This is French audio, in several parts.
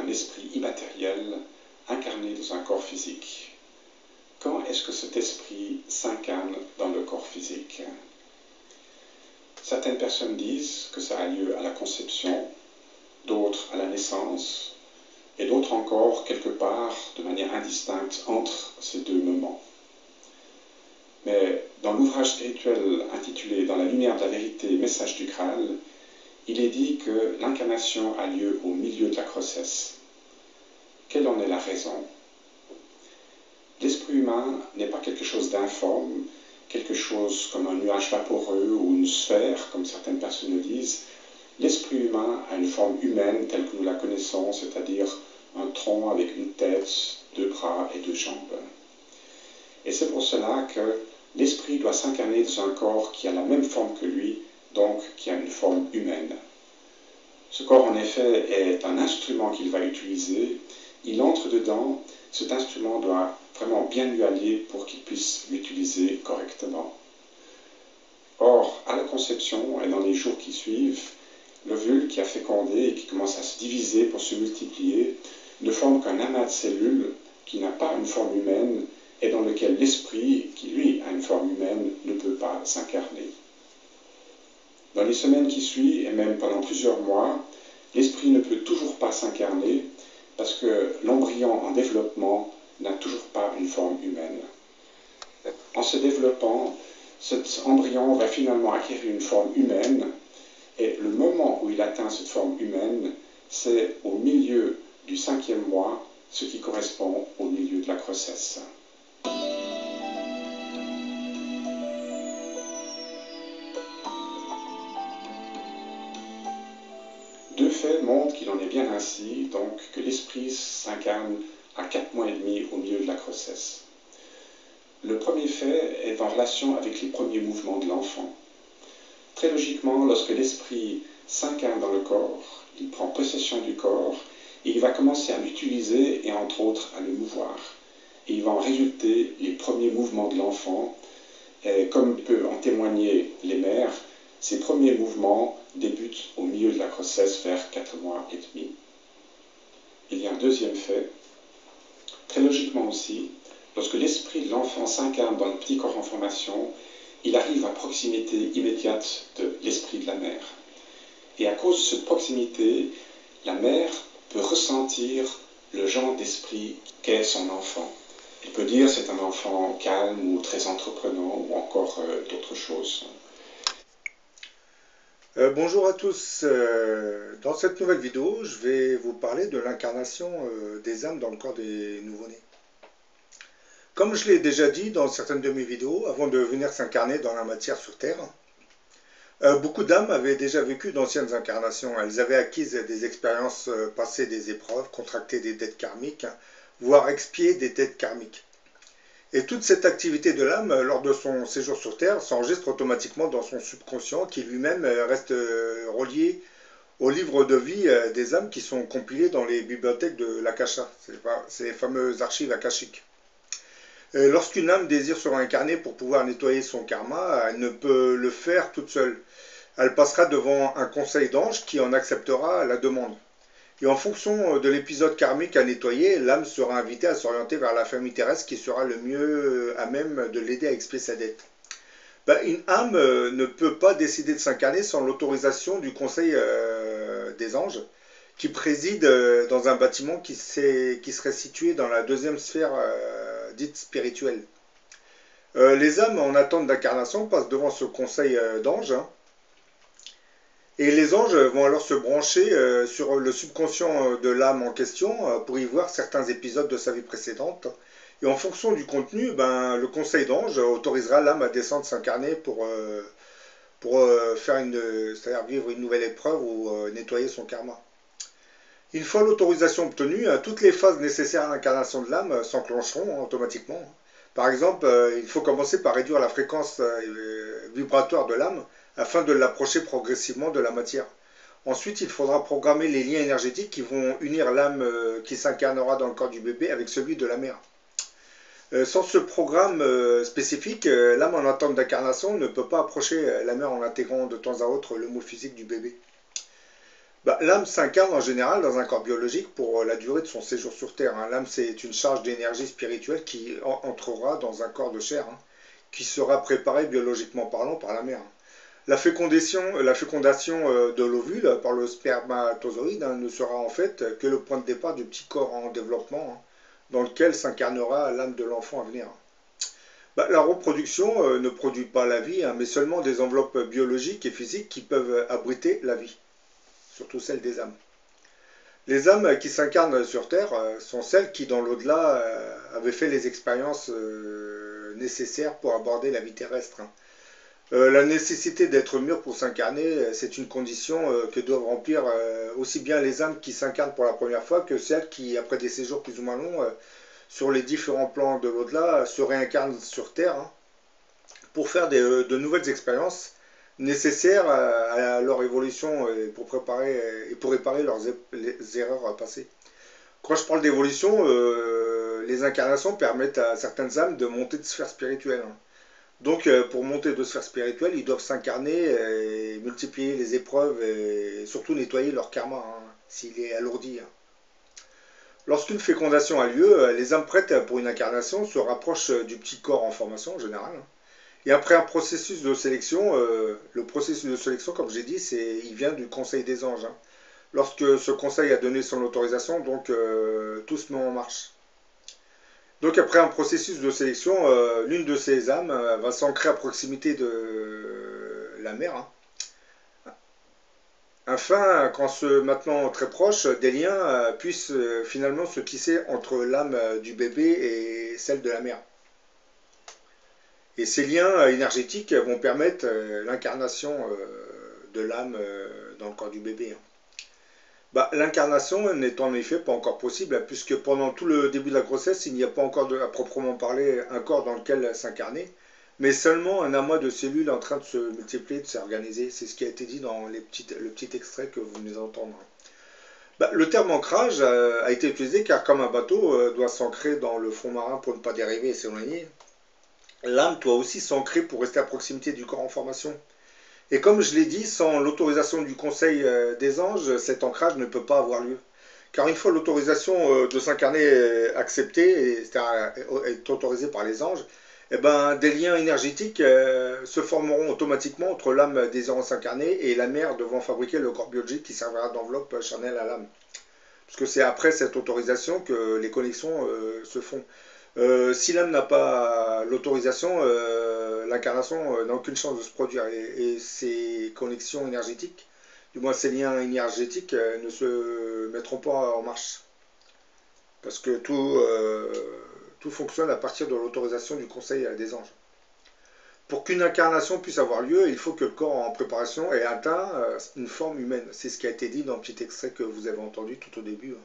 un esprit immatériel incarné dans un corps physique. Quand est-ce que cet esprit s'incarne dans le corps physique? Certaines personnes disent que ça a lieu à la conception, d'autres à la naissance, et d'autres encore quelque part de manière indistincte entre ces deux moments. Mais dans l'ouvrage spirituel intitulé « Dans la lumière de la vérité, message du Graal », il est dit que l'incarnation a lieu au milieu de la grossesse. Quelle en est la raison? L'esprit humain n'est pas quelque chose d'informe, quelque chose comme un nuage vaporeux ou une sphère, comme certaines personnes le disent. L'esprit humain a une forme humaine telle que nous la connaissons, c'est-à-dire un tronc avec une tête, deux bras et deux jambes. Et c'est pour cela que l'esprit doit s'incarner dans un corps qui a la même forme que lui, donc qui a une forme humaine. Ce corps, en effet, est un instrument qu'il va utiliser. Il entre dedans, cet instrument doit vraiment bien lui aller pour qu'il puisse l'utiliser correctement. Or, à la conception et dans les jours qui suivent, l'ovule qui a fécondé et qui commence à se diviser pour se multiplier ne forme qu'un amas de cellules qui n'a pas une forme humaine et dans lequel l'esprit, qui lui a une forme humaine, ne peut pas s'incarner. Dans les semaines qui suivent, et même pendant plusieurs mois, l'esprit ne peut toujours pas s'incarner parce que l'embryon en développement n'a toujours pas une forme humaine. En se développant, cet embryon va finalement acquérir une forme humaine et le moment où il atteint cette forme humaine, c'est au milieu du 5e mois, ce qui correspond au milieu de la grossesse. Deux faits montrent qu'il en est bien ainsi, donc que l'esprit s'incarne à 4 mois et demi au milieu de la grossesse. Le premier fait est en relation avec les premiers mouvements de l'enfant. Très logiquement, lorsque l'esprit s'incarne dans le corps, il prend possession du corps et il va commencer à l'utiliser et entre autres à le mouvoir. Et il va en résulter les premiers mouvements de l'enfant. Et comme peut en témoigner les mères, ces premiers mouvements débutent au milieu de la grossesse vers 4 mois et demi. Il y a un deuxième fait. Très logiquement aussi, lorsque l'esprit de l'enfant s'incarne dans le petit corps en formation, il arrive à proximité immédiate de l'esprit de la mère. Et à cause de cette proximité, la mère peut ressentir le genre d'esprit qu'est son enfant. Elle peut dire c'est un enfant calme ou très entreprenant ou encore d'autres choses. Bonjour à tous, dans cette nouvelle vidéo, je vais vous parler de l'incarnation des âmes dans le corps des nouveau-nés. Comme je l'ai déjà dit dans certaines de mes vidéos, avant de venir s'incarner dans la matière sur Terre, beaucoup d'âmes avaient déjà vécu d'anciennes incarnations. Elles avaient acquis des expériences passées, des épreuves, contracté des dettes karmiques, voire expié des dettes karmiques. Et toute cette activité de l'âme, lors de son séjour sur Terre, s'enregistre automatiquement dans son subconscient, qui lui-même reste relié au livre de vie des âmes qui sont compilés dans les bibliothèques de l'Akasha, ces fameuses archives akashiques. Lorsqu'une âme désire se réincarner pour pouvoir nettoyer son karma, elle ne peut le faire toute seule. Elle passera devant un conseil d'anges qui en acceptera la demande. Et en fonction de l'épisode karmique à nettoyer, l'âme sera invitée à s'orienter vers la famille terrestre qui sera le mieux à même de l'aider à expier sa dette. Une âme ne peut pas décider de s'incarner sans l'autorisation du conseil des anges qui préside dans un bâtiment qui serait situé dans la deuxième sphère dite spirituelle. Les âmes en attente d'incarnation passent devant ce conseil d'anges. Et les anges vont alors se brancher sur le subconscient de l'âme en question pour y voir certains épisodes de sa vie précédente. Et en fonction du contenu, le conseil d'anges autorisera l'âme à descendre s'incarner pour c'est-à-dire vivre une nouvelle épreuve ou nettoyer son karma. Une fois l'autorisation obtenue, toutes les phases nécessaires à l'incarnation de l'âme s'enclencheront automatiquement. Par exemple, il faut commencer par réduire la fréquence vibratoire de l'âme afin de l'approcher progressivement de la matière. Ensuite, il faudra programmer les liens énergétiques qui vont unir l'âme qui s'incarnera dans le corps du bébé avec celui de la mère. Sans ce programme spécifique, l'âme en attente d'incarnation ne peut pas approcher la mère en intégrant de temps à autre le moule physique du bébé. L'âme s'incarne en général dans un corps biologique pour la durée de son séjour sur Terre. L'âme, c'est une charge d'énergie spirituelle qui entrera dans un corps de chair, qui sera préparé biologiquement parlant par la mère. La fécondation de l'ovule par le spermatozoïde ne sera en fait que le point de départ du petit corps en développement dans lequel s'incarnera l'âme de l'enfant à venir. La reproduction ne produit pas la vie, mais seulement des enveloppes biologiques et physiques qui peuvent abriter la vie, surtout celle des âmes. Les âmes qui s'incarnent sur Terre sont celles qui, dans l'au-delà, avaient fait les expériences nécessaires pour aborder la vie terrestre. La nécessité d'être mûr pour s'incarner, c'est une condition que doivent remplir aussi bien les âmes qui s'incarnent pour la première fois que celles qui, après des séjours plus ou moins longs, sur les différents plans de l'au-delà, se réincarnent sur Terre pour faire de nouvelles expériences nécessaires à leur évolution et pour réparer les erreurs passées. Quand je parle d'évolution, les incarnations permettent à certaines âmes de monter de sphère spirituelle. Donc, pour monter de sphère spirituelle, ils doivent s'incarner et multiplier les épreuves et surtout nettoyer leur karma, s'il est alourdi. Lorsqu'une fécondation a lieu, les âmes prêtes pour une incarnation se rapprochent du petit corps en formation en général. Et après un processus de sélection, le processus de sélection, comme j'ai dit, il vient du Conseil des anges. Lorsque ce conseil a donné son autorisation, donc tout se met en marche. Donc après un processus de sélection, l'une de ces âmes va s'ancrer à proximité de la mère, afin qu'en se maintenant très proche, des liens puissent finalement se tisser entre l'âme du bébé et celle de la mère. Et ces liens énergétiques vont permettre l'incarnation de l'âme dans le corps du bébé. L'incarnation n'est en effet pas encore possible, puisque pendant tout le début de la grossesse, il n'y a pas encore à proprement parler un corps dans lequel s'incarner, mais seulement un amas de cellules en train de se multiplier, de s'organiser. C'est ce qui a été dit dans le petit extrait que vous venez d'entendre. Le terme ancrage a été utilisé car comme un bateau doit s'ancrer dans le fond marin pour ne pas dériver et s'éloigner, l'âme doit aussi s'ancrer pour rester à proximité du corps en formation. Et comme je l'ai dit, sans l'autorisation du Conseil des anges, cet ancrage ne peut pas avoir lieu. Car une fois l'autorisation de s'incarner acceptée, c'est-à-dire est autorisée par les anges, des liens énergétiques se formeront automatiquement entre l'âme désirant s'incarner et la mère devant fabriquer le corps biologique qui servira d'enveloppe charnelle à l'âme. Parce que c'est après cette autorisation que les connexions se font. Si l'âme n'a pas l'autorisation, l'incarnation n'a aucune chance de se produire. Et ces connexions énergétiques, du moins ces liens énergétiques, ne se mettront pas en marche. Parce que tout fonctionne à partir de l'autorisation du Conseil des anges. Pour qu'une incarnation puisse avoir lieu, il faut que le corps en préparation ait atteint une forme humaine. C'est ce qui a été dit dans le petit extrait que vous avez entendu tout au début.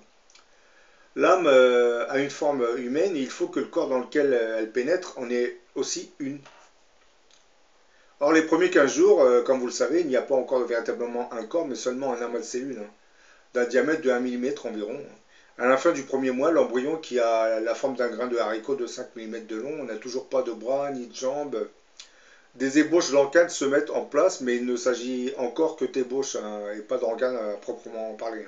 L'âme a une forme humaine et il faut que le corps dans lequel elle pénètre en ait aussi une. Or, les premiers 15 jours, comme vous le savez, il n'y a pas encore véritablement un corps, mais seulement un amas de cellules, d'un diamètre de 1 mm environ. À la fin du premier mois, l'embryon qui a la forme d'un grain de haricot de 5 mm de long n'a toujours pas de bras ni de jambes. Des ébauches d'organes se mettent en place, mais il ne s'agit encore que d'ébauches et pas d'organes à proprement parler.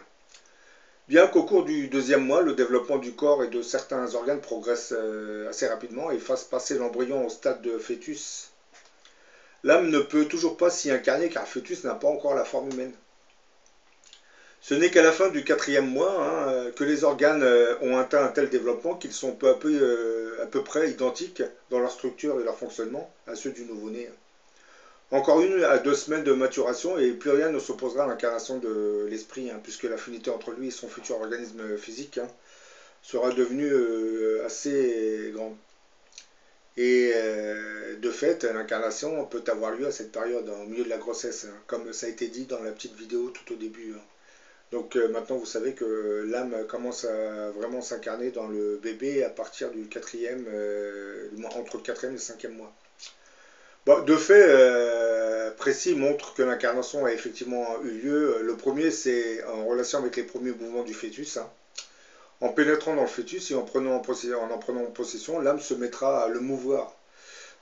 Bien qu'au cours du deuxième mois, le développement du corps et de certains organes progresse assez rapidement et fasse passer l'embryon au stade de fœtus, l'âme ne peut toujours pas s'y incarner car le fœtus n'a pas encore la forme humaine. Ce n'est qu'à la fin du 4e mois que les organes ont atteint un tel développement qu'ils sont peu à peu près identiques dans leur structure et leur fonctionnement à ceux du nouveau-né. Encore 1 à 2 semaines de maturation et plus rien ne s'opposera à l'incarnation de l'esprit, puisque l'affinité entre lui et son futur organisme physique sera devenue assez grande. Et de fait, l'incarnation peut avoir lieu à cette période, au milieu de la grossesse, comme ça a été dit dans la petite vidéo tout au début. Donc maintenant vous savez que l'âme commence à vraiment s'incarner dans le bébé à partir du 4e, entre le 4e et le 5e mois. De fait précis montre que l'incarnation a effectivement eu lieu. Le premier, c'est en relation avec les premiers mouvements du fœtus. En pénétrant dans le fœtus et en en prenant possession, l'âme se mettra à le mouvoir.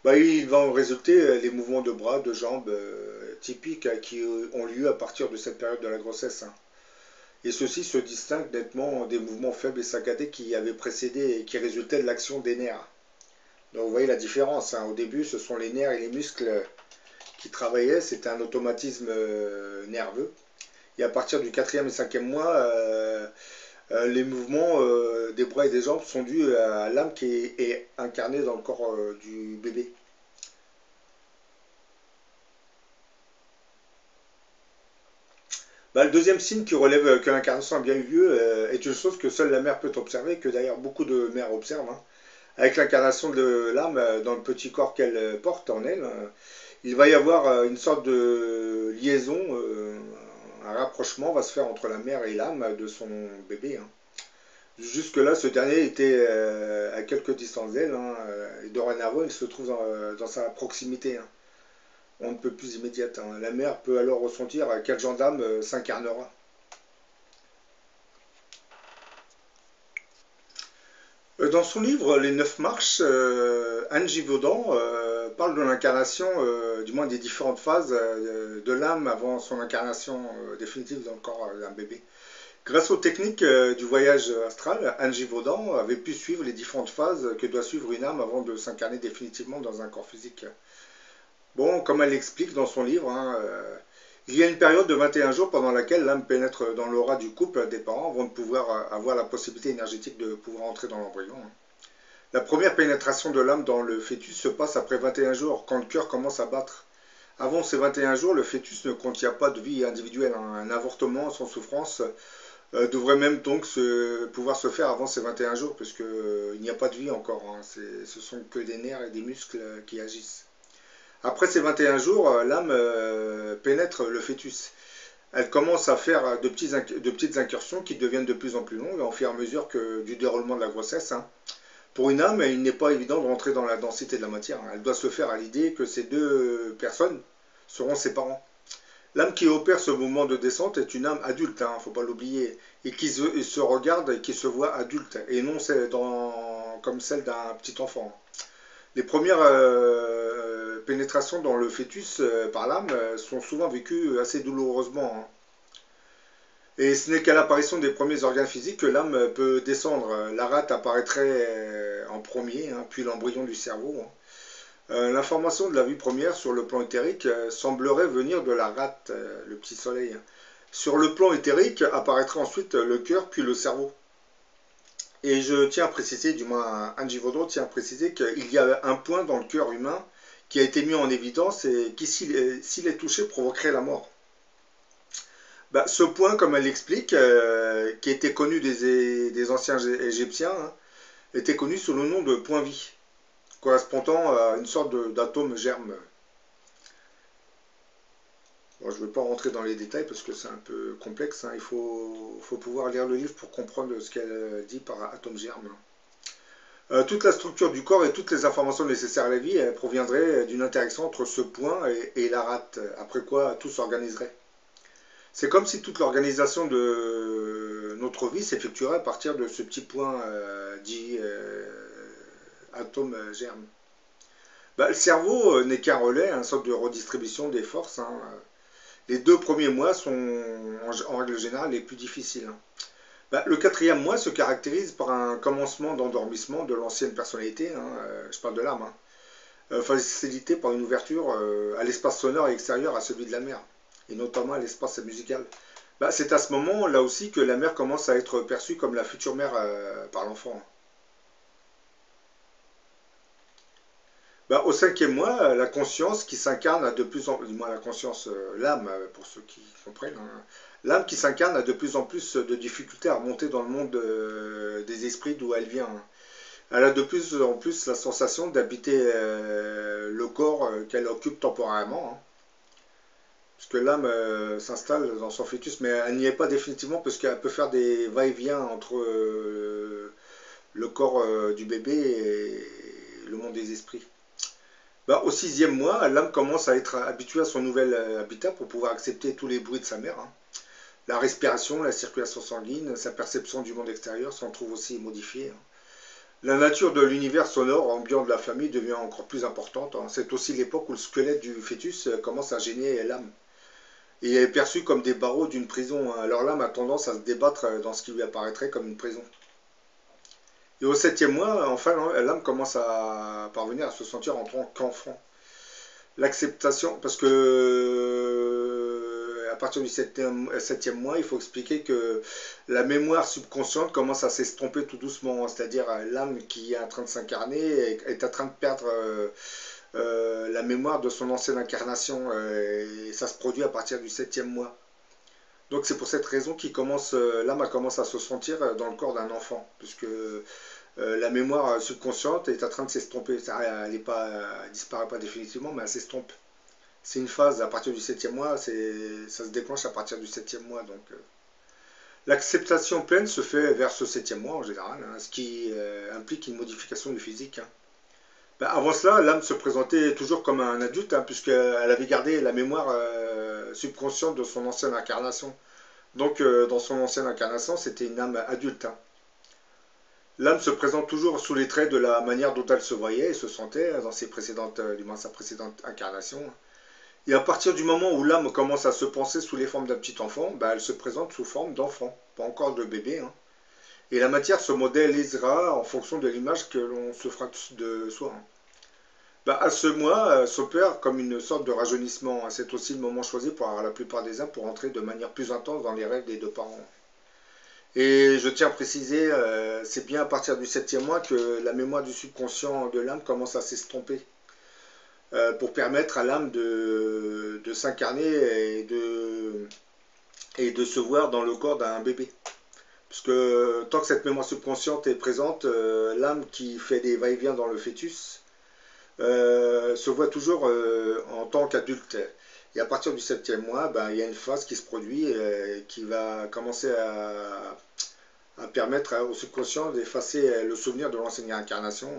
Il va en résulter les mouvements de bras, de jambes typiques qui ont lieu à partir de cette période de la grossesse. et ceci se distingue nettement des mouvements faibles et saccadés qui avaient précédé et qui résultaient de l'action des nerfs. Donc vous voyez la différence, hein. Au début, ce sont les nerfs et les muscles qui travaillaient, c'était un automatisme nerveux. Et à partir du 4e et 5e mois, les mouvements des bras et des jambes sont dus à l'âme qui est incarnée dans le corps du bébé. Le deuxième signe qui relève que l'incarnation a bien eu lieu est une chose que seule la mère peut observer, que d'ailleurs beaucoup de mères observent, hein. Avec l'incarnation de l'âme dans le petit corps qu'elle porte en elle, il va y avoir une sorte de liaison, un rapprochement va se faire entre la mère et l'âme de son bébé, hein. Jusque-là, ce dernier était à quelques distances d'elle, hein, et dorénavant, il se trouve dans sa proximité, hein. On ne peut plus immédiate, hein. La mère peut alors ressentir quel genre d'âme s'incarnera. Dans son livre Les 9 marches, Anne Givaudan parle de l'incarnation, du moins des différentes phases de l'âme avant son incarnation définitive dans le corps d'un bébé. Grâce aux techniques du voyage astral, Anne Givaudan avait pu suivre les différentes phases que doit suivre une âme avant de s'incarner définitivement dans un corps physique. Bon, comme elle l'explique dans son livre, hein, il y a une période de 21 jours pendant laquelle l'âme pénètre dans l'aura du couple des parents avant de pouvoir avoir la possibilité énergétique de pouvoir entrer dans l'embryon, hein. La première pénétration de l'âme dans le fœtus se passe après 21 jours, quand le cœur commence à battre. Avant ces 21 jours, le fœtus ne contient pas de vie individuelle, hein. Un avortement sans souffrance devrait même donc pouvoir se faire avant ces 21 jours, puisqu'il n'y a pas de vie encore, hein. Ce sont que des nerfs et des muscles qui agissent. Après ces 21 jours, l'âme pénètre le fœtus. Elle commence à faire de petites incursions qui deviennent de plus en plus longues, au fur et à mesure du déroulement de la grossesse, hein. Pour une âme, il n'est pas évident de rentrer dans la densité de la matière, hein. Elle doit se faire à l'idée que ces deux personnes seront ses parents. L'âme qui opère ce mouvement de descente est une âme adulte, il ne faut pas l'oublier, et qui se regarde et qui se voit adulte, et non comme celle d'un petit enfant. Les premières pénétrations dans le fœtus par l'âme sont souvent vécues assez douloureusement, hein. Et ce n'est qu'à l'apparition des premiers organes physiques que l'âme peut descendre. La rate apparaîtrait en premier, hein, puis l'embryon du cerveau, hein. L'information de la vie première sur le plan éthérique semblerait venir de la rate, le petit soleil. Sur le plan éthérique apparaîtra ensuite le cœur, puis le cerveau. Et je tiens à préciser, du moins Anne Givaudan tient à préciser qu'il y a un point dans le cœur humain qui a été mis en évidence et qui, s'il est touché, provoquerait la mort. Ce point, comme elle l'explique, qui était connu des anciens Égyptiens, hein, était connu sous le nom de point vie, correspondant à une sorte d'atome germe. Bon, je ne vais pas rentrer dans les détails parce que c'est un peu complexe, hein. Il faut pouvoir lire le livre pour comprendre ce qu'elle dit par atome germe. Toute la structure du corps et toutes les informations nécessaires à la vie proviendraient d'une interaction entre ce point et la rate, après quoi tout s'organiserait. C'est comme si toute l'organisation de notre vie s'effectuerait à partir de ce petit point dit atome germe. Le cerveau n'est qu'un relais, une sorte de redistribution des forces, hein. Les 2 premiers mois sont en règle générale les plus difficiles, hein. Le 4e mois se caractérise par un commencement d'endormissement de l'ancienne personnalité, hein, je parle de l'âme, hein, facilité par une ouverture à l'espace sonore et extérieur à celui de la mère, et notamment à l'espace musical. C'est à ce moment, là aussi, que la mère commence à être perçue comme la future mère par l'enfant. Au 5e mois, la conscience qui s'incarne de plus en plus, la conscience, l'âme, pour ceux qui comprennent, hein, l'âme qui s'incarne a de plus en plus de difficultés à remonter dans le monde des esprits d'où elle vient, hein. Elle a de plus en plus la sensation d'habiter le corps qu'elle occupe temporairement, hein. Parce que l'âme s'installe dans son fœtus, mais elle n'y est pas définitivement parce qu'elle peut faire des va-et-vient entre le corps du bébé et le monde des esprits. Au 6e mois, l'âme commence à être habituée à son nouvel habitat pour pouvoir accepter tous les bruits de sa mère, hein. La respiration, la circulation sanguine, sa perception du monde extérieur s'en trouve aussi modifiée, hein. La nature de l'univers sonore ambiant de la famille devient encore plus importante, hein. C'est aussi l'époque où le squelette du fœtus commence à gêner l'âme. et est perçu comme des barreaux d'une prison. Alors l'âme a tendance à se débattre dans ce qui lui apparaîtrait comme une prison. Et au 7e mois, enfin, l'âme commence à parvenir à se sentir en tant qu'enfant. L'acceptation, parce que à partir du 7e mois, il faut expliquer que la mémoire subconsciente commence à s'estomper tout doucement, c'est-à-dire l'âme qui est en train de s'incarner est en train de perdre la mémoire de son ancienne incarnation, et ça se produit à partir du 7e mois. Donc c'est pour cette raison qu'il commence, l'âme commence à se sentir dans le corps d'un enfant, puisque la mémoire subconsciente est en train de s'estomper. Elle disparaît pas définitivement, mais elle s'estompe. C'est une phase, à partir du 7e mois, ça se déclenche à partir du 7e mois. Donc, l'acceptation pleine se fait vers ce 7e mois en général, hein, ce qui implique une modification du physique. Hein. Ben, avant cela, l'âme se présentait toujours comme un adulte, hein, puisqu'elle avait gardé la mémoire subconsciente de son ancienne incarnation. Donc, dans son ancienne incarnation, c'était une âme adulte. Hein. L'âme se présente toujours sous les traits de la manière dont elle se voyait et se sentait dans sa précédente incarnation. Et à partir du moment où l'âme commence à se penser sous les formes d'un petit enfant, ben elle se présente sous forme d'enfant, pas encore de bébé. Hein. Et la matière se modélisera en fonction de l'image que l'on se fera de soi. Hein. Ben à ce mois s'opère comme une sorte de rajeunissement. Hein. C'est aussi le moment choisi par la plupart des âmes pour entrer de manière plus intense dans les rêves des deux parents. Et je tiens à préciser, c'est bien à partir du 7e mois que la mémoire du subconscient de l'âme commence à s'estomper, pour permettre à l'âme de s'incarner et de se voir dans le corps d'un bébé. Parce que tant que cette mémoire subconsciente est présente, l'âme qui fait des va-et-vient dans le fœtus se voit toujours en tant qu'adulte. Et à partir du 7e mois, ben, il y a une phase qui se produit qui va commencer à permettre au subconscient d'effacer le souvenir de l'ancienne incarnation.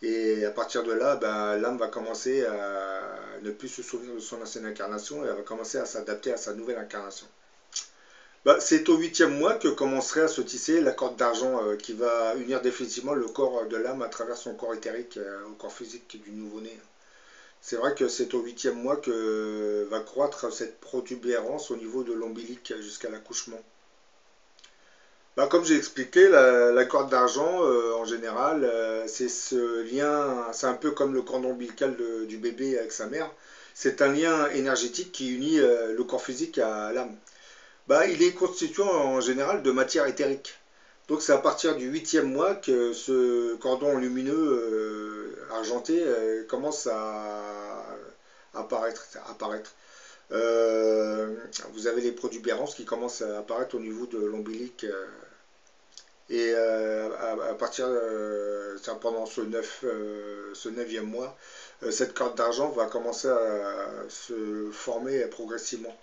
Et à partir de là, ben, l'âme va commencer à ne plus se souvenir de son ancienne incarnation et elle va commencer à s'adapter à sa nouvelle incarnation. Ben, c'est au 8e mois que commencerait à se tisser la corde d'argent qui va unir définitivement le corps de l'âme à travers son corps éthérique au corps physique du nouveau-né. C'est vrai que c'est au 8e mois que va croître cette protubérance au niveau de l'ombilic jusqu'à l'accouchement. Bah, comme j'ai expliqué, la corde d'argent, en général, c'est ce lien, c'est un peu comme le cordon ombilical du bébé avec sa mère. C'est un lien énergétique qui unit le corps physique à l'âme. Bah, il est constitué en général de matière éthérique. Donc c'est à partir du 8e mois que ce cordon lumineux argenté commence à apparaître. Vous avez les protubérances qui commencent à apparaître au niveau de l'ombilic. Et à partir pendant ce 9e mois, cette corde d'argent va commencer à se former progressivement.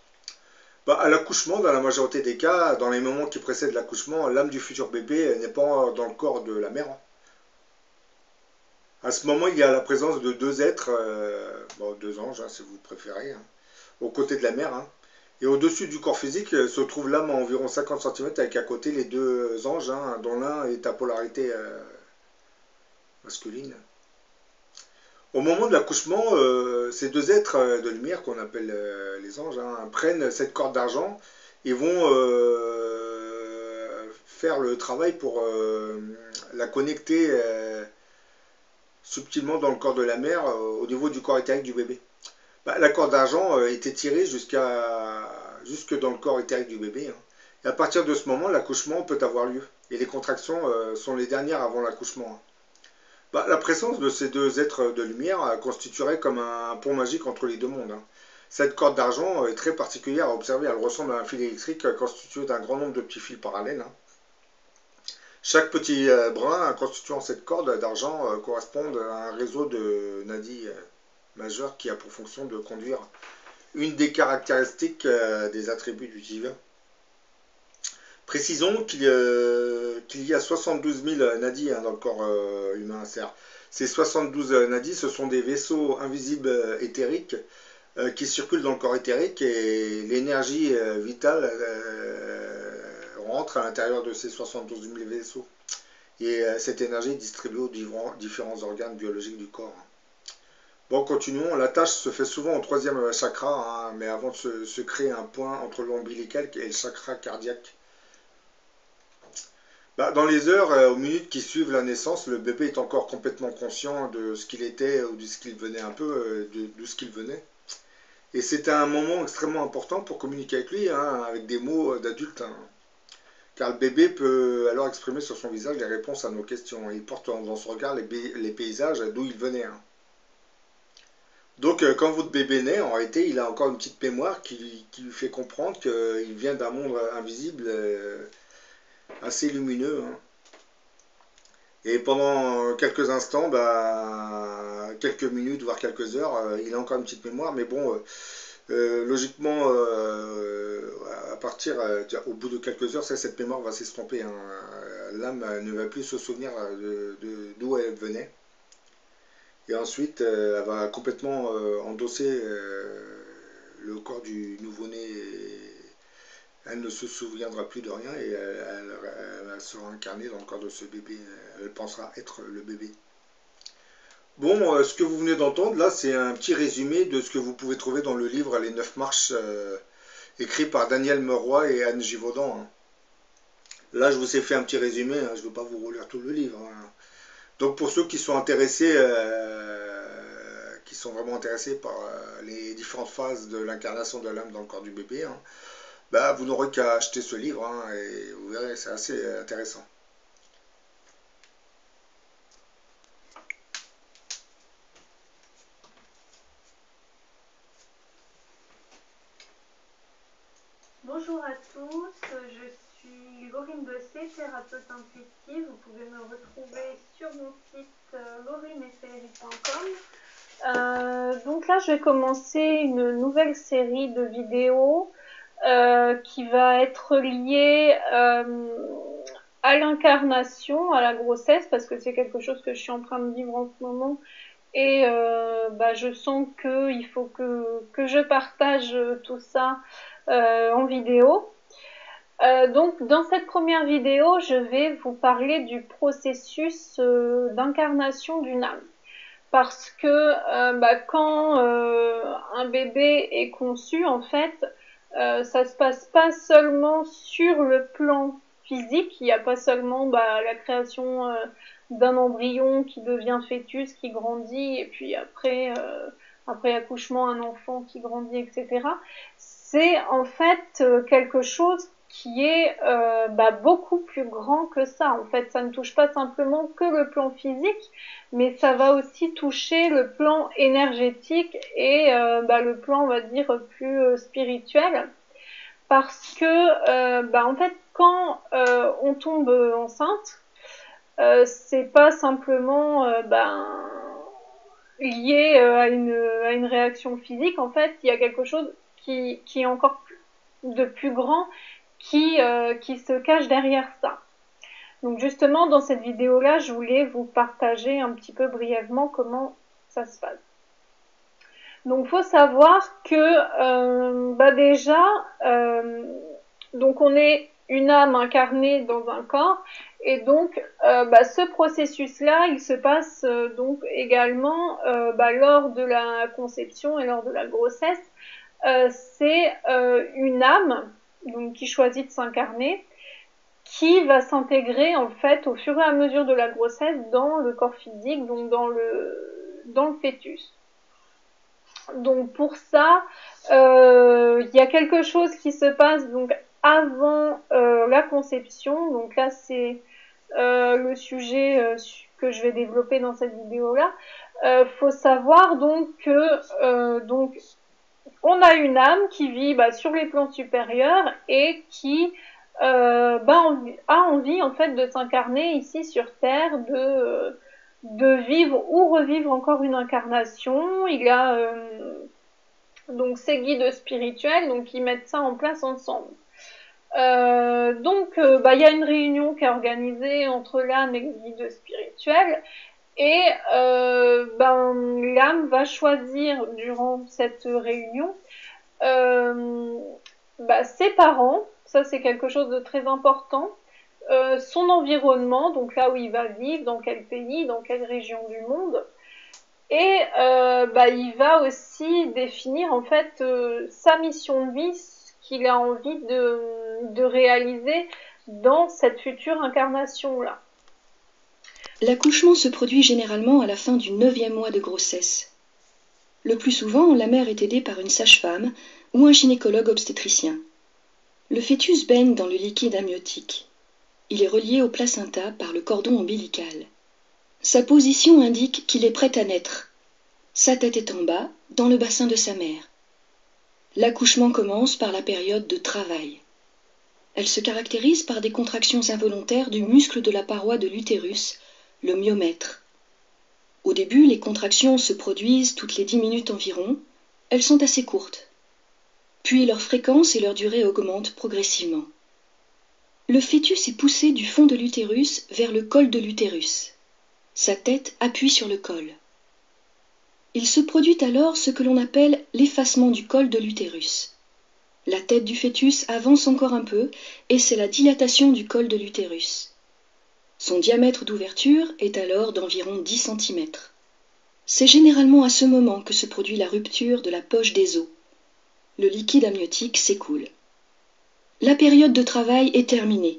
Bah, à l'accouchement, dans la majorité des cas, dans les moments qui précèdent l'accouchement, l'âme du futur bébé n'est pas dans le corps de la mère. À ce moment, il y a la présence de deux êtres, bon, deux anges, hein, si vous préférez, hein, aux côtés de la mère. Hein. Et au-dessus du corps physique se trouve l'âme à environ 50 cm avec à côté les deux anges, hein, dont l'un est à polarité masculine. Au moment de l'accouchement, ces deux êtres de lumière, qu'on appelle les anges, hein, prennent cette corde d'argent et vont faire le travail pour la connecter subtilement dans le corps de la mère au niveau du corps éthérique du bébé. Bah, la corde d'argent est étirée jusque dans le corps éthérique du bébé. Hein. Et à partir de ce moment, l'accouchement peut avoir lieu. Et les contractions sont les dernières avant l'accouchement. Hein. Bah, la présence de ces deux êtres de lumière constituerait comme un pont magique entre les deux mondes. Hein. Cette corde d'argent est très particulière à observer. Elle ressemble à un fil électrique constitué d'un grand nombre de petits fils parallèles. Hein. Chaque petit brin constituant cette corde d'argent correspond à un réseau de nadis majeurs qui a pour fonction de conduire une des caractéristiques des attributs du divin. Précisons qu'il y a 72 000 nadis dans le corps humain. Ces 72 nadis, ce sont des vaisseaux invisibles éthériques qui circulent dans le corps éthérique et l'énergie vitale rentre à l'intérieur de ces 72 000 vaisseaux. Et cette énergie est distribuée aux différents organes biologiques du corps. Bon, continuons. La tâche se fait souvent au troisième chakra, hein, mais avant de se créer un point entre l'ombilical et le chakra cardiaque. Bah, dans les heures, aux minutes qui suivent la naissance, le bébé est encore complètement conscient de ce qu'il était ou de ce qu'il venait un peu, d'où ce qu'il venait. Et c'est un moment extrêmement important pour communiquer avec lui, hein, avec des mots d'adulte, hein. Car le bébé peut alors exprimer sur son visage les réponses à nos questions. Il porte dans son regard les paysages d'où il venait, hein. Donc, quand votre bébé naît, en réalité, il a encore une petite mémoire qui lui fait comprendre qu'il vient d'un monde invisible assez lumineux, hein. Et pendant quelques instants, bah, quelques minutes, voire quelques heures, il a encore une petite mémoire, mais bon, logiquement, à partir, au bout de quelques heures, cette mémoire va s'estomper, hein. L'âme ne va plus se souvenir d'où elle venait. Et ensuite, elle va complètement endosser le corps du nouveau-né. Elle ne se souviendra plus de rien et elle sera incarnée dans le corps de ce bébé. Elle pensera être le bébé. Bon, ce que vous venez d'entendre, là, c'est un petit résumé de ce que vous pouvez trouver dans le livre Les 9 marches, écrit par Daniel Meroy et Anne Givaudan, hein. Là, je vous ai fait un petit résumé, hein, je ne veux pas vous relire tout le livre, hein. Donc, pour ceux qui sont intéressés, qui sont vraiment intéressés par les différentes phases de l'incarnation de l'âme dans le corps du bébé, hein, bah, vous n'aurez qu'à acheter ce livre, hein, et vous verrez, c'est assez intéressant. Bonjour à tous, je suis Laurine Besset, thérapeute intuitive. Vous pouvez me retrouver sur mon site laurineferry.com. Donc là, je vais commencer une nouvelle série de vidéos qui va être liée à l'incarnation, à la grossesse, parce que c'est quelque chose que je suis en train de vivre en ce moment. Et je sens qu'il faut que je partage tout ça en vidéo. Donc dans cette première vidéo, je vais vous parler du processus d'incarnation d'une âme. Parce que quand un bébé est conçu, en fait, ça se passe pas seulement sur le plan physique, il n'y a pas seulement la création d'un embryon qui devient fœtus, qui grandit, et puis après accouchement, un enfant qui grandit, etc. C'est en fait quelque chose qui est beaucoup plus grand que ça. En fait, ça ne touche pas simplement que le plan physique, mais ça va aussi toucher le plan énergétique et le plan, on va dire, plus spirituel. Parce que, en fait, quand on tombe enceinte, c'est pas simplement lié à une réaction physique. En fait, il y a quelque chose qui est encore de plus grand qui se cache derrière ça. Donc justement, dans cette vidéo-là, je voulais vous partager un petit peu brièvement comment ça se passe. Donc, faut savoir que déjà, donc on est une âme incarnée dans un corps, et donc ce processus-là, il se passe donc également lors de la conception et lors de la grossesse. C'est une âme donc qui choisit de s'incarner, qui va s'intégrer en fait au fur et à mesure de la grossesse dans le corps physique, donc dans le fœtus. Donc pour ça, il y a quelque chose qui se passe donc avant la conception. Donc là, c'est le sujet que je vais développer dans cette vidéo-là. Faut savoir donc que on a une âme qui vit sur les plans supérieurs et qui a envie en fait de s'incarner ici sur Terre, de vivre ou revivre encore une incarnation. Il a donc ses guides spirituels, donc ils mettent ça en place ensemble. Il y a une réunion qui est organisée entre l'âme et le guide spirituel, et l'âme va choisir durant cette réunion ses parents. Ça, c'est quelque chose de très important. Son environnement, donc là où il va vivre, dans quel pays, dans quelle région du monde, Et il va aussi définir en fait sa mission de vie, ce qu'il a envie de réaliser dans cette future incarnation-là. L'accouchement se produit généralement à la fin du 9e mois de grossesse. Le plus souvent, la mère est aidée par une sage-femme ou un gynécologue obstétricien. Le fœtus baigne dans le liquide amniotique. Il est relié au placenta par le cordon ombilical. Sa position indique qu'il est prêt à naître. Sa tête est en bas, dans le bassin de sa mère. L'accouchement commence par la période de travail. Elle se caractérise par des contractions involontaires du muscle de la paroi de l'utérus, le myomètre. Au début, les contractions se produisent toutes les 10 minutes environ. Elles sont assez courtes. Puis leur fréquence et leur durée augmentent progressivement. Le fœtus est poussé du fond de l'utérus vers le col de l'utérus. Sa tête appuie sur le col. Il se produit alors ce que l'on appelle l'effacement du col de l'utérus. La tête du fœtus avance encore un peu et c'est la dilatation du col de l'utérus. Son diamètre d'ouverture est alors d'environ 10 cm. C'est généralement à ce moment que se produit la rupture de la poche des os. Le liquide amniotique s'écoule. La période de travail est terminée.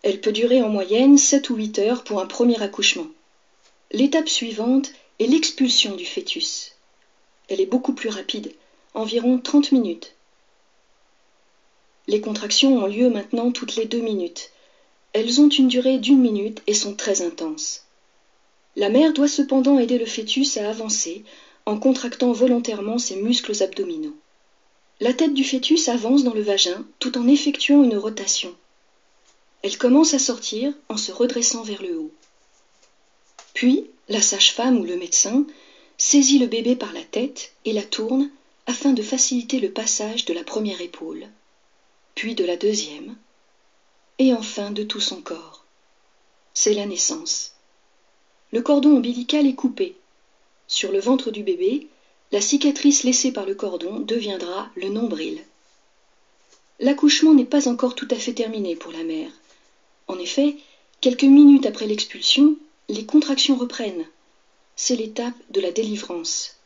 Elle peut durer en moyenne 7 ou 8 heures pour un premier accouchement. L'étape suivante est l'expulsion du fœtus. Elle est beaucoup plus rapide, environ 30 minutes. Les contractions ont lieu maintenant toutes les 2 minutes. Elles ont une durée d'1 minute et sont très intenses. La mère doit cependant aider le fœtus à avancer en contractant volontairement ses muscles abdominaux. La tête du fœtus avance dans le vagin tout en effectuant une rotation. Elle commence à sortir en se redressant vers le haut. Puis, la sage-femme ou le médecin saisit le bébé par la tête et la tourne afin de faciliter le passage de la première épaule, puis de la deuxième, et enfin de tout son corps. C'est la naissance. Le cordon ombilical est coupé. Sur le ventre du bébé, la cicatrice laissée par le cordon deviendra le nombril. L'accouchement n'est pas encore tout à fait terminé pour la mère. En effet, quelques minutes après l'expulsion, les contractions reprennent. C'est l'étape de la délivrance.